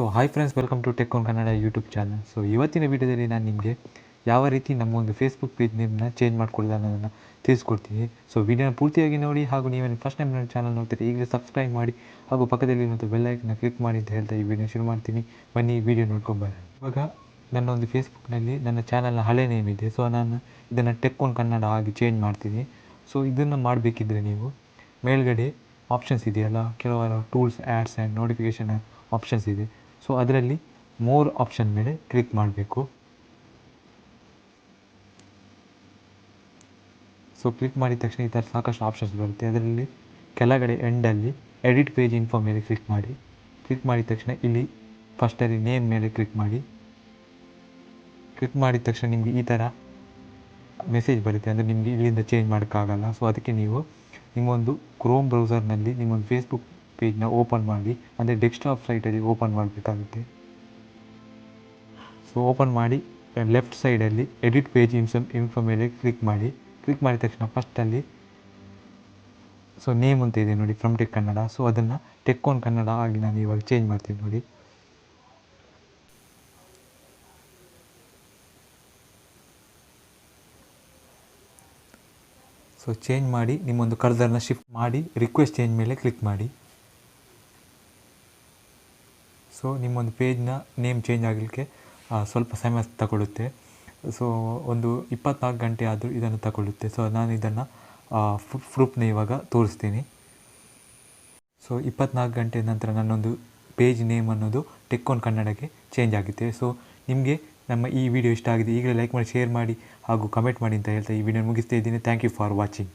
So hi friends, welcome to tech con Kannada YouTube channel. So ಇವತ್ತಿನ ವಿಡಿಯೋದಲ್ಲಿ ನಾನು ನಿಮಗೆ ಯಾವ ರೀತಿ ನಮ್ಮ ಒಂದು ಫೇಸ್ಬುಕ್ ಪೇಜ್ ನೇಮ್ನ ಚೇಂಜ್ ಮಾಡ್ಕೊಳ್ಳೋದು ಅನ್ನೋದನ್ನು ತಿಳಿಸ್ಕೊಡ್ತೀನಿ. ಸೊ ವಿಡಿಯೋನ ಪೂರ್ತಿಯಾಗಿ ನೋಡಿ, ಹಾಗೂ ನೀವೇನು ಫಸ್ಟ್ ಟೈಮ್ ನನ್ನ ಚಾನಲ್ ನೋಡ್ತೀರಿ ಈಗಲೇ ಸಬ್ಸ್ಕ್ರೈಬ್ ಮಾಡಿ ಹಾಗೂ ಪಕ್ಕದಲ್ಲಿ ಇರುವಂಥ ಬೆಲ್ ಐಕನ್ನ ಕ್ಲಿಕ್ ಮಾಡಿ ಅಂತ ಹೇಳ್ತಾ ಈ ವಿಡಿಯೋ ಶುರು ಮಾಡ್ತೀನಿ. ಬನ್ನಿ ವಿಡಿಯೋ ನೋಡ್ಕೊಂಬರ್ರಿ. ಇವಾಗ ನನ್ನ ಒಂದು ಫೇಸ್ಬುಕ್ನಲ್ಲಿ ನನ್ನ ಚಾನಲ್ನ ಹಳೆ ನೇಮ್ ಇದೆ. ಸೊ ನಾನು ಇದನ್ನು ಟೆಕ್ ಕಾನ್ ಕನ್ನಡ ಆಗಿ ಚೇಂಜ್ ಮಾಡ್ತೀನಿ. ಸೊ ಇದನ್ನು ಮಾಡಬೇಕಿದ್ರೆ ನೀವು ಮೇಲ್ಗಡೆ ಆಪ್ಷನ್ಸ್ ಇದೆಯಲ್ಲ, ಕೆಲವರು tools, ads and notification options ಇದೆ. ಸೊ ಅದರಲ್ಲಿ ಮೋರ್ ಆಪ್ಷನ್ ಮೇಲೆ ಕ್ಲಿಕ್ ಮಾಡಬೇಕು. ಸೊ ಕ್ಲಿಕ್ ಮಾಡಿದ ತಕ್ಷಣ ಈ ಥರ ಸಾಕಷ್ಟು ಆಪ್ಷನ್ಸ್ ಬರುತ್ತೆ. ಅದರಲ್ಲಿ ಕೆಳಗಡೆ ಎಂಡಲ್ಲಿ ಎಡಿಟ್ ಪೇಜ್ ಇನ್ಫೋ ಮೇಲೆ ಕ್ಲಿಕ್ ಮಾಡಿ. ಕ್ಲಿಕ್ ಮಾಡಿದ ತಕ್ಷಣ ಇಲ್ಲಿ ಫಸ್ಟಲ್ಲಿ ನೇಮ್ ಮೇಲೆ ಕ್ಲಿಕ್ ಮಾಡಿ. ಕ್ಲಿಕ್ ಮಾಡಿದ ತಕ್ಷಣ ನಿಮಗೆ ಈ ಥರ ಮೆಸೇಜ್ ಬರುತ್ತೆ, ಅಂದರೆ ನಿಮಗೆ ಇಲ್ಲಿಂದ ಚೇಂಜ್ ಮಾಡೋಕ್ಕಾಗಲ್ಲ. ಸೊ ಅದಕ್ಕೆ ನೀವು ನಿಮ್ಮೊಂದು ಕ್ರೋಮ್ ಬ್ರೌಸರ್ನಲ್ಲಿ ನಿಮ್ಮೊಂದು ಫೇಸ್ಬುಕ್ ಪೇಜ್ನ ಓಪನ್ ಮಾಡಿ, ಅಂದರೆ ಡೆಸ್ಕ್ಟಾಪ್ ಸೈಟಲ್ಲಿ ಓಪನ್ ಮಾಡಬೇಕಾಗುತ್ತೆ. ಸೊ ಓಪನ್ ಮಾಡಿ ಲೆಫ್ಟ್ ಸೈಡಲ್ಲಿ ಎಡಿಟ್ ಪೇಜ್ ಇನ್ಫೋ ಮೇಲೆ ಕ್ಲಿಕ್ ಮಾಡಿ. ಕ್ಲಿಕ್ ಮಾಡಿದ ತಕ್ಷಣ ಫಸ್ಟಲ್ಲಿ ನೇಮ್ ಅಂತ ಇದೆ ನೋಡಿ, ಫ್ರಮ್ ಟೆಕ್ ಕನ್ನಡ. ಸೊ ಅದನ್ನು ಟೆಕ್ ಕಾನ್ ಕನ್ನಡ ಆಗಿ ನಾನು ಇವಾಗ ಚೇಂಜ್ ಮಾಡ್ತೀನಿ ನೋಡಿ. ಸೊ ಚೇಂಜ್ ಮಾಡಿ ನಿಮ್ಮೊಂದು ಕರ್ಸರ್ನ ಶಿಫ್ಟ್ ಮಾಡಿ ರಿಕ್ವೆಸ್ಟ್ ಚೇಂಜ್ ಮೇಲೆ ಕ್ಲಿಕ್ ಮಾಡಿ. ಸೊ ನಿಮ್ಮೊಂದು ಪೇಜ್ನ ನೇಮ್ ಚೇಂಜ್ ಆಗಲಿಕ್ಕೆ ಸ್ವಲ್ಪ ಸಮಯ ತಗೊಳ್ಳುತ್ತೆ. ಸೊ ಒಂದು 24 ಗಂಟೆ ಆದರೂ ಇದನ್ನು ತಗೊಳ್ಳುತ್ತೆ. ಸೊ ನಾನು ಇದನ್ನು ಪ್ರೂಫ್ನ ಇವಾಗ ತೋರಿಸ್ತೀನಿ. ಸೊ 24 ಗಂಟೆ ನಂತರ ನನ್ನೊಂದು ಪೇಜ್ ನೇಮ್ ಅನ್ನೋದು ಟೆಕ್ ಕಾನ್ ಕನ್ನಡಕ್ಕೆ ಚೇಂಜ್ ಆಗಿದೆ. ಸೊ ನಿಮಗೆ ನಮ್ಮ ಈ ವಿಡಿಯೋ ಇಷ್ಟ ಆಗಿದೆ, ಈಗಲೇ ಲೈಕ್ ಮಾಡಿ, ಶೇರ್ ಮಾಡಿ ಹಾಗೂ ಕಮೆಂಟ್ ಮಾಡಿ ಅಂತ ಹೇಳ್ತಾ ಈ ವಿಡಿಯೋ ಮುಗಿಸ್ತಾ ಇದ್ದೀನಿ. Thank you for watching.